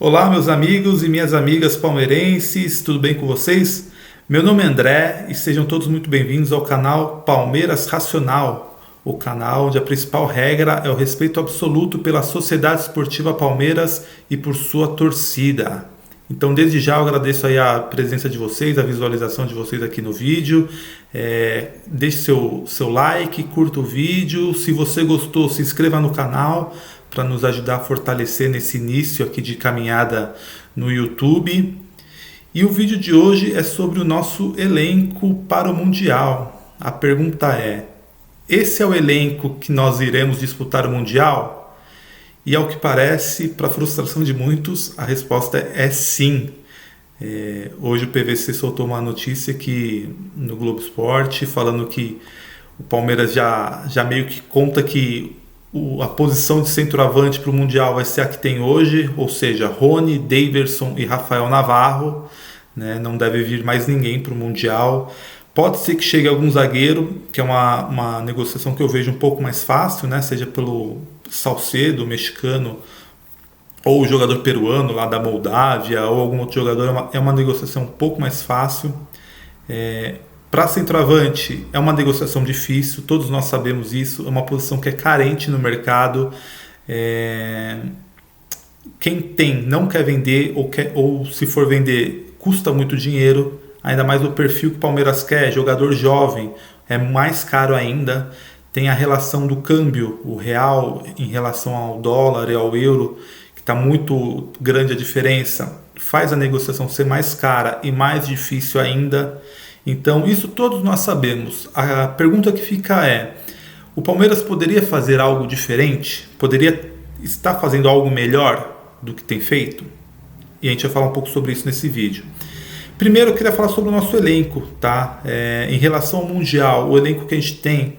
Olá, meus amigos e minhas amigas palmeirenses, tudo bem com vocês? Meu nome é André e sejam todos muito bem-vindos ao canal Palmeiras Racional, o canal onde a principal regra é o respeito absoluto pela Sociedade Esportiva Palmeiras e por sua torcida. Então, desde já, eu agradeço aí a presença de vocês, a visualização de vocês aqui no vídeo. Deixe seu like, curta o vídeo. Se você gostou, se inscreva no canal para nos ajudar a fortalecer nesse início aqui de caminhada no YouTube. E o vídeo de hoje é sobre o nosso elenco para o Mundial. A pergunta é: esse é o elenco que nós iremos disputar o Mundial? E ao que parece, para frustração de muitos, a resposta é sim. Hoje o PVC soltou uma notícia que, no Globo Esporte, falando que o Palmeiras já meio que conta que a posição de centroavante para o Mundial vai ser a que tem hoje, ou seja, Rony, Daverson e Rafael Navarro, né? Não deve vir mais ninguém para o Mundial. Pode ser que chegue algum zagueiro, que é uma negociação que eu vejo um pouco mais fácil, né? Seja pelo Salcedo, mexicano, ou o jogador peruano lá da Moldávia, ou algum outro jogador. É uma negociação um pouco mais fácil. Para centroavante é uma negociação difícil, todos nós sabemos isso, é uma posição que é carente no mercado. Quem tem não quer vender, ou se for vender custa muito dinheiro, ainda mais o perfil que o Palmeiras quer, jogador jovem, é mais caro ainda. Tem a relação do câmbio, o real em relação ao dólar e ao euro, que está muito grande a diferença, faz a negociação ser mais cara e mais difícil ainda. Então, isso todos nós sabemos. A pergunta que fica é: o Palmeiras poderia fazer algo diferente? Poderia estar fazendo algo melhor do que tem feito? E a gente vai falar um pouco sobre isso nesse vídeo. Primeiro, eu queria falar sobre o nosso elenco, tá? Em relação ao Mundial, o elenco que a gente tem,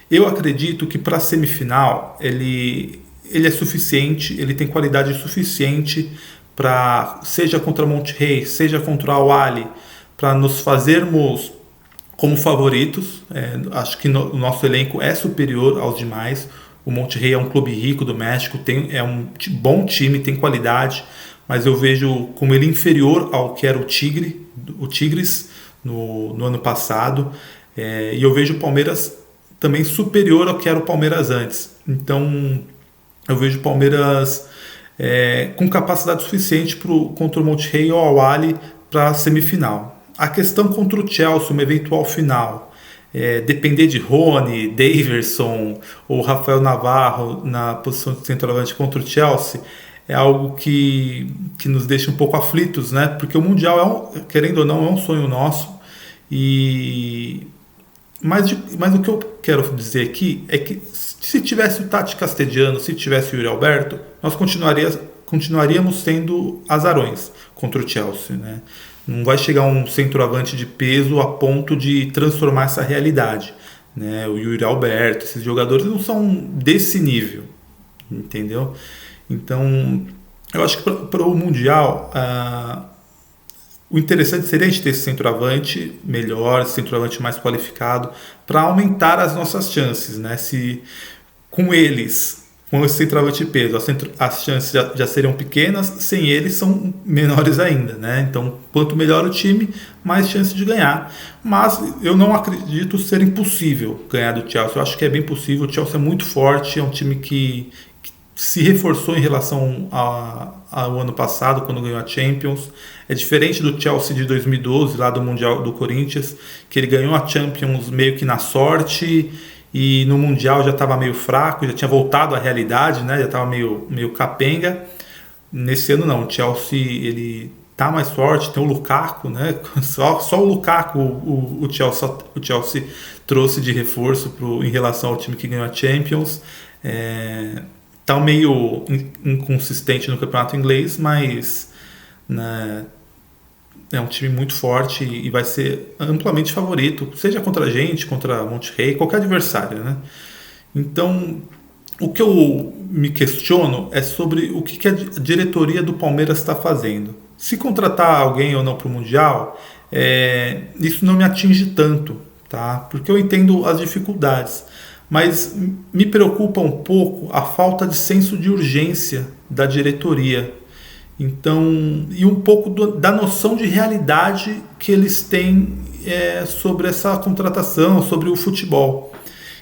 eu acredito que para a semifinal ele é suficiente, ele tem qualidade suficiente para, seja contra Monterrey, seja contra o Al-Ahly, para nos fazermos como favoritos. Acho que o nosso elenco é superior aos demais. O Monterrey é um clube rico do México, é um bom time, tem qualidade, mas eu vejo como ele inferior ao que era o Tigres no ano passado. E eu vejo o Palmeiras também superior ao que era o Palmeiras antes. Então eu vejo o Palmeiras com capacidade suficiente contra o Monterrey ou o Al-Ahly para a semifinal. A questão contra o Chelsea, uma eventual final, depender de Rony, Daverson ou Rafael Navarro na posição de centroavante contra o Chelsea, é algo que nos deixa um pouco aflitos, né? Porque o Mundial, querendo ou não, é um sonho nosso. Mas o que eu quero dizer aqui é que se tivesse o Tati Castediano, se tivesse o Yuri Alberto, nós continuaríamos sendo azarões contra o Chelsea, né? Não vai chegar um centroavante de peso a ponto de transformar essa realidade, né? O Yuri Alberto, esses jogadores não são desse nível, entendeu? Então, eu acho que para o Mundial, o interessante seria a gente ter esse centroavante melhor, esse centroavante mais qualificado, para aumentar as nossas chances, né? Se com esse centroavante de peso, as chances já seriam pequenas, sem eles são menores ainda, né? Então, quanto melhor o time, mais chance de ganhar. Mas eu não acredito ser impossível ganhar do Chelsea. Eu acho que é bem possível. O Chelsea é muito forte, é um time que se reforçou em relação ao ano passado, quando ganhou a Champions. É diferente do Chelsea de 2012, lá do Mundial do Corinthians, que ele ganhou a Champions meio que na sorte, e no Mundial já estava meio fraco, já tinha voltado à realidade, né? Já estava meio capenga. Nesse ano não, o Chelsea ele tá mais forte, tem o Lukaku, né? Só o Lukaku o Chelsea trouxe de reforço em relação ao time que ganhou a Champions. Tá meio inconsistente no campeonato inglês, mas, né, é um time muito forte e vai ser amplamente favorito, seja contra a gente, contra Monterrey, qualquer adversário, né? Então, o que eu me questiono é sobre o que a diretoria do Palmeiras está fazendo. Se contratar alguém ou não para o Mundial, isso não me atinge tanto, tá? Porque eu entendo as dificuldades. Mas me preocupa um pouco a falta de senso de urgência da diretoria. Então, e um pouco da noção de realidade que eles têm sobre essa contratação, sobre o futebol.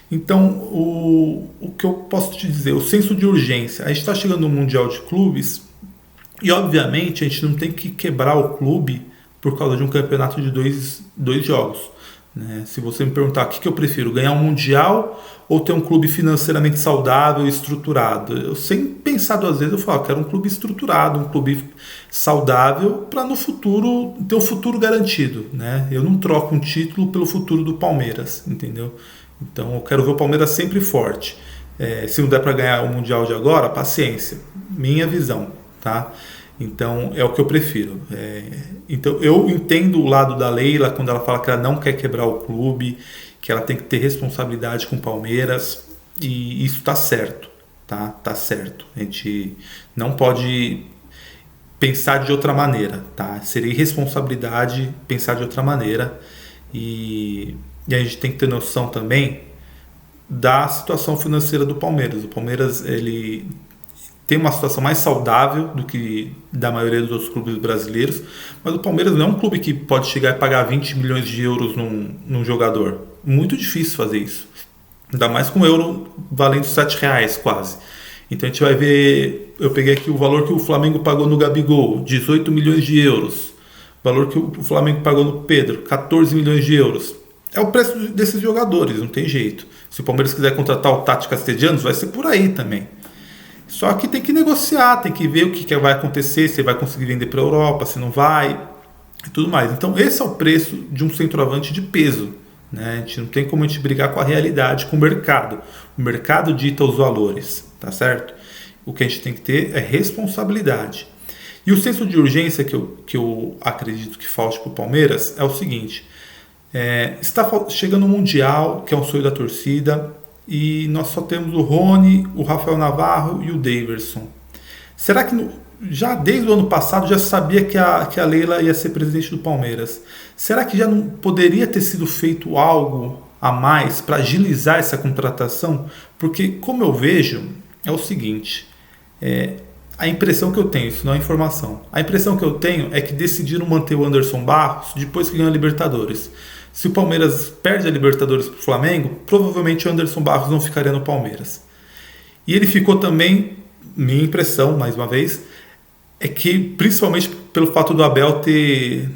Então, o que eu posso te dizer, o senso de urgência. A gente está chegando no Mundial de Clubes e, obviamente, a gente não tem que quebrar o clube por causa de um campeonato de dois jogos. Né? Se você me perguntar o que eu prefiro, ganhar um Mundial ou ter um clube financeiramente saudável e estruturado, eu, sem pensar duas vezes, eu falo, quero um clube estruturado, um clube saudável para no futuro ter um futuro garantido. Né? Eu não troco um título pelo futuro do Palmeiras, entendeu? Então eu quero ver o Palmeiras sempre forte. Se não der para ganhar o Mundial de agora, paciência, minha visão, tá? Então é o que eu prefiro. Então eu entendo o lado da Leila quando ela fala que ela não quer quebrar o clube, que ela tem que ter responsabilidade com o Palmeiras, e isso tá certo, tá? Tá certo. A gente não pode pensar de outra maneira, tá? Seria irresponsabilidade pensar de outra maneira, e a gente tem que ter noção também da situação financeira do Palmeiras. O Palmeiras, ele tem uma situação mais saudável do que da maioria dos outros clubes brasileiros, mas o Palmeiras não é um clube que pode chegar e pagar 20 milhões de euros num jogador. Muito difícil fazer isso. Ainda mais com o euro valendo R$7 quase. Então a gente vai ver, eu peguei aqui o valor que o Flamengo pagou no Gabigol, 18 milhões de euros. O valor que o Flamengo pagou no Pedro, 14 milhões de euros. É o preço desses jogadores, não tem jeito. Se o Palmeiras quiser contratar o Tati Castellanos, vai ser por aí também. Só que tem que negociar, tem que ver o que vai acontecer, se vai conseguir vender para a Europa, se não vai, e tudo mais. Então esse é o preço de um centroavante de peso. Né? A gente não tem como a gente brigar com a realidade, com o mercado. O mercado dita os valores, tá certo? O que a gente tem que ter é responsabilidade. E o senso de urgência que eu acredito que falte para o Palmeiras é o seguinte: está chegando o Mundial, que é um sonho da torcida, e nós só temos o Rony, o Rafael Navarro e o Daverson. Será que já desde o ano passado já sabia que a Leila ia ser presidente do Palmeiras? Será que já não poderia ter sido feito algo a mais para agilizar essa contratação? Porque, como eu vejo, é o seguinte, a impressão que eu tenho, isso não é informação, a impressão que eu tenho é que decidiram manter o Anderson Barros depois que ganhou a Libertadores. Se o Palmeiras perde a Libertadores para o Flamengo, provavelmente o Anderson Barros não ficaria no Palmeiras. E ele ficou também, minha impressão, mais uma vez, é que principalmente pelo fato do Abel ter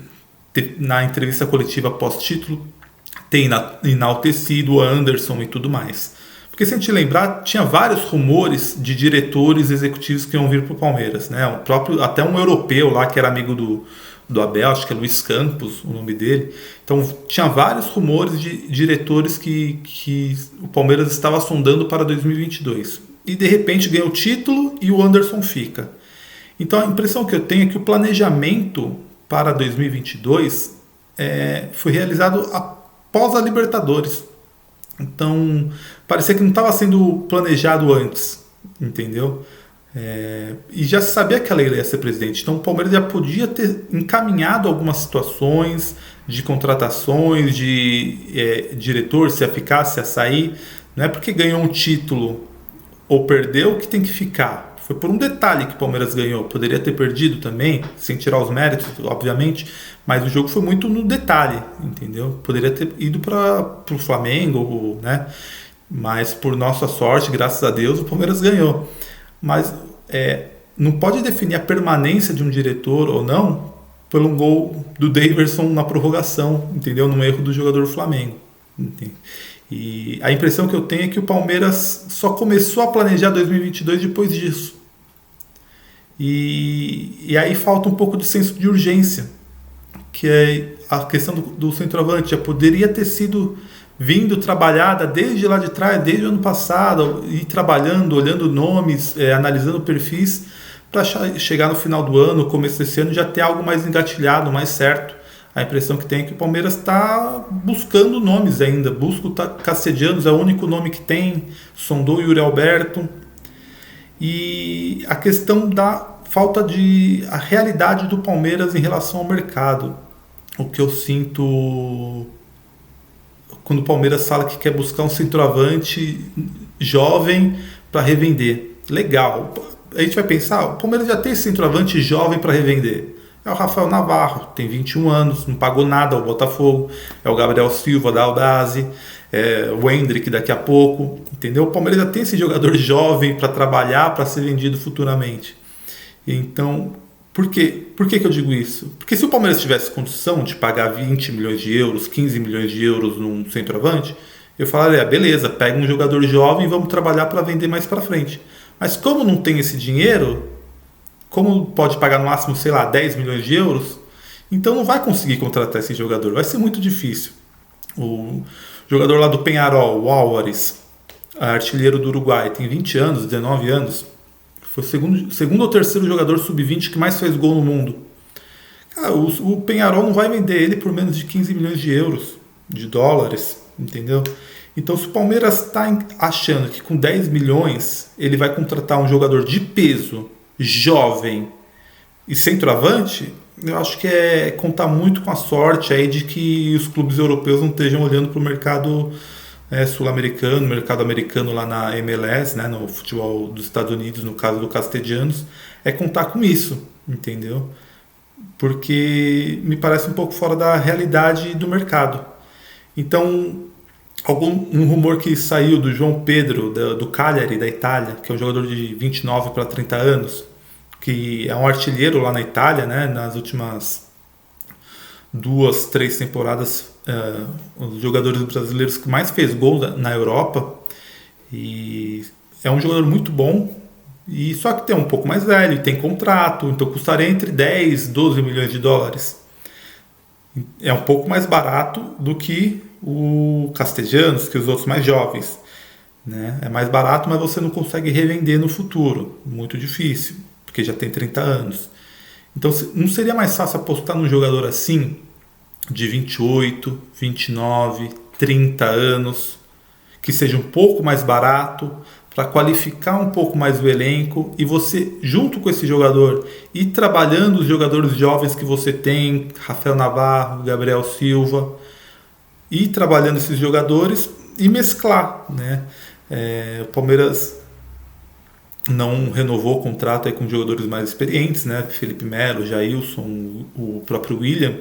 na entrevista coletiva pós-título, ter enaltecido o Anderson e tudo mais. Porque se a gente lembrar, tinha vários rumores de diretores executivos que iam vir para o Palmeiras. Né? Até um europeu lá que era amigo do Abel, acho que é Luiz Campos, o nome dele. Então tinha vários rumores de diretores que o Palmeiras estava sondando para 2022. E de repente ganha o título e o Anderson fica. Então a impressão que eu tenho é que o planejamento para 2022 foi realizado após a Libertadores. Então parecia que não estava sendo planejado antes, entendeu? E já se sabia que a Leila ia ser presidente. Então o Palmeiras já podia ter encaminhado algumas situações de contratações, de diretor, se ia ficar, se ia sair. Não é porque ganhou um título ou perdeu que tem que ficar. Foi por um detalhe que o Palmeiras ganhou. Poderia ter perdido também, sem tirar os méritos, obviamente, mas o jogo foi muito no detalhe, entendeu? Poderia ter ido para o Flamengo, né? Mas por nossa sorte, graças a Deus, o Palmeiras ganhou. Mas não pode definir a permanência de um diretor ou não pelo um gol do Daverson na prorrogação, entendeu? Num erro do jogador do Flamengo. Entende? E a impressão que eu tenho é que o Palmeiras só começou a planejar 2022 depois disso. E aí falta um pouco de senso de urgência, que é a questão do centroavante. Já poderia ter sido vindo trabalhada desde lá de trás, desde o ano passado, e trabalhando, olhando nomes, analisando perfis, para chegar no final do ano, começo desse ano, já ter algo mais engatilhado, mais certo. A impressão que tem é que o Palmeiras está buscando nomes ainda. Busca o Castellanos, é o único nome que tem. Sondou o Yuri Alberto. E a questão da falta de... a realidade do Palmeiras em relação ao mercado. O que eu sinto quando o Palmeiras fala que quer buscar um centroavante jovem para revender. Legal. a gente vai pensar, o Palmeiras já tem esse centroavante jovem para revender. É o Rafael Navarro, tem 21 anos, não pagou nada ao Botafogo. É o Gabriel Silva da Audase, é o Hendrick daqui a pouco, entendeu? O Palmeiras já tem esse jogador jovem para trabalhar, para ser vendido futuramente. Então, por que eu digo isso? Porque se o Palmeiras tivesse condição de pagar 20 milhões de euros, 15 milhões de euros num centroavante, eu falaria, beleza, pega um jogador jovem e vamos trabalhar para vender mais para frente. Mas como não tem esse dinheiro, como pode pagar no máximo, sei lá, 10 milhões de euros, então não vai conseguir contratar esse jogador, vai ser muito difícil. O jogador lá do Peñarol, o Álvares, artilheiro do Uruguai, tem 20 anos, 19 anos, foi o segundo ou terceiro jogador sub-20 que mais fez gol no mundo. Cara, o Peñarol não vai vender ele por menos de 15 milhões de euros, de dólares, entendeu? Então, se o Palmeiras está achando que com 10 milhões ele vai contratar um jogador de peso, jovem e centroavante, eu acho que é contar muito com a sorte aí de que os clubes europeus não estejam olhando para o mercado sul-americano, mercado americano lá na MLS, né, no futebol dos Estados Unidos, no caso do Castelhanos, é contar com isso, entendeu? Porque me parece um pouco fora da realidade do mercado. Então, um rumor que saiu do João Pedro, do Cagliari, da Itália, que é um jogador de 29 para 30 anos, que é um artilheiro lá na Itália, né, nas últimas 2, 3 temporadas, os jogadores brasileiros que mais fez gol na Europa, e é um jogador muito bom, e só que tem um pouco mais velho, tem contrato, então custaria entre 10 e 12 milhões de dólares. É um pouco mais barato do que o Castellanos, que os outros mais jovens, né? É mais barato, mas você não consegue revender no futuro, muito difícil, porque já tem 30 anos. Então não seria mais fácil apostar num jogador assim, de 28, 29, 30 anos, que seja um pouco mais barato, para qualificar um pouco mais o elenco, e você, junto com esse jogador, ir trabalhando os jogadores jovens que você tem, Rafael Navarro, Gabriel Silva, ir trabalhando esses jogadores e mesclar, né? O Palmeiras não renovou o contrato aí com jogadores mais experientes, né? Felipe Melo, Jailson, o próprio William.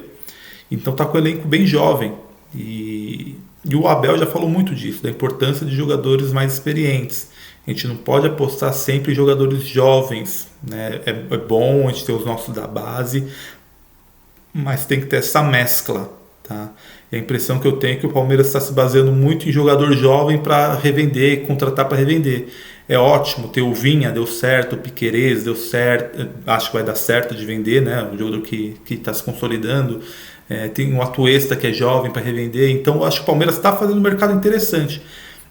Então tá com o elenco bem jovem. E o Abel já falou muito disso, da importância de jogadores mais experientes. A gente não pode apostar sempre em jogadores jovens, né? É bom a gente ter os nossos da base, mas tem que ter essa mescla, tá? E a impressão que eu tenho é que o Palmeiras está se baseando muito em jogador jovem para revender, contratar para revender. É ótimo ter o Vinha, deu certo, o Piquerez deu certo, acho que vai dar certo de vender, né? Um jogador que está se consolidando. Tem o Atuesta, que é jovem, para revender. Então eu acho que o Palmeiras está fazendo um mercado interessante.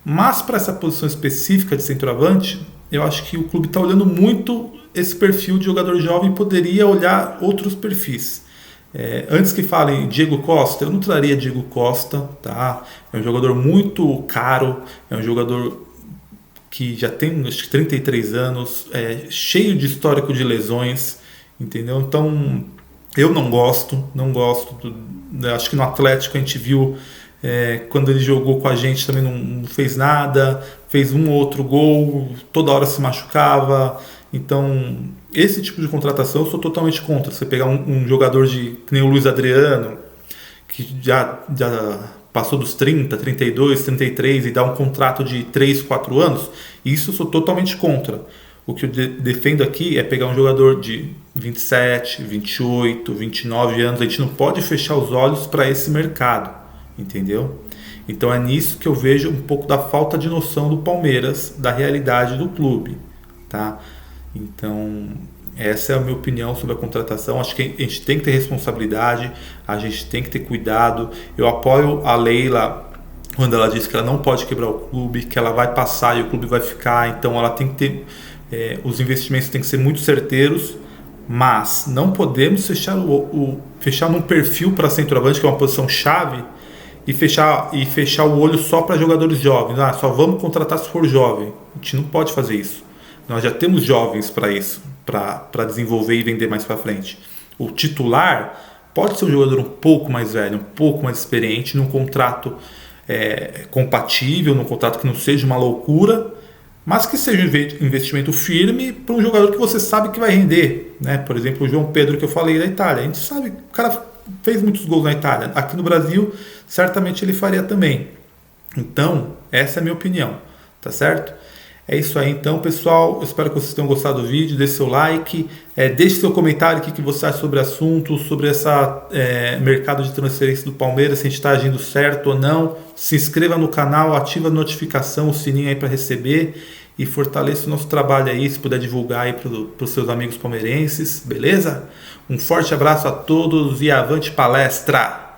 Mas para essa posição específica de centroavante, eu acho que o clube está olhando muito esse perfil de jogador jovem, poderia olhar outros perfis. Antes que falem Diego Costa, eu não traria Diego Costa, tá? É um jogador muito caro, é um jogador que já tem acho que 33 anos, cheio de histórico de lesões, entendeu? Então eu não gosto. Acho que no Atlético a gente viu, quando ele jogou com a gente também não fez nada, fez um ou outro gol, toda hora se machucava. Então esse tipo de contratação eu sou totalmente contra. Você pegar um jogador que nem o Luiz Adriano, que já passou dos 30, 32, 33 e dá um contrato de 3, 4 anos, isso eu sou totalmente contra. O que eu defendo aqui é pegar um jogador de 27, 28, 29 anos. A gente não pode fechar os olhos para esse mercado, entendeu? Então é nisso que eu vejo um pouco da falta de noção do Palmeiras, da realidade do clube, tá? Então essa é a minha opinião sobre a contratação. Acho que a gente tem que ter responsabilidade, a gente tem que ter cuidado. Eu apoio a Leila quando ela diz que ela não pode quebrar o clube, que ela vai passar e o clube vai ficar. Então ela tem que ter, os investimentos têm que ser muito certeiros, mas não podemos fechar num perfil para centroavante, que é uma posição chave, e fechar o olho só para jogadores jovens. Só vamos contratar se for jovem. A gente não pode fazer isso. Nós já temos jovens para isso, para desenvolver e vender mais para frente. O titular pode ser um jogador um pouco mais velho, um pouco mais experiente, num contrato compatível, num contrato que não seja uma loucura, mas que seja um investimento firme para um jogador que você sabe que vai render, né? Por exemplo, o João Pedro que eu falei da Itália. A gente sabe que o cara fez muitos gols na Itália. Aqui no Brasil, certamente ele faria também. Então, essa é a minha opinião, tá certo? É isso aí então, pessoal. Eu espero que vocês tenham gostado do vídeo. Deixe seu like, deixe seu comentário o que você acha sobre o assunto, sobre esse mercado de transferência do Palmeiras, se a gente está agindo certo ou não. Se inscreva no canal, ativa a notificação, o sininho aí para receber e fortaleça o nosso trabalho aí, se puder divulgar aí para os seus amigos palmeirenses, beleza? Um forte abraço a todos e avante palestra!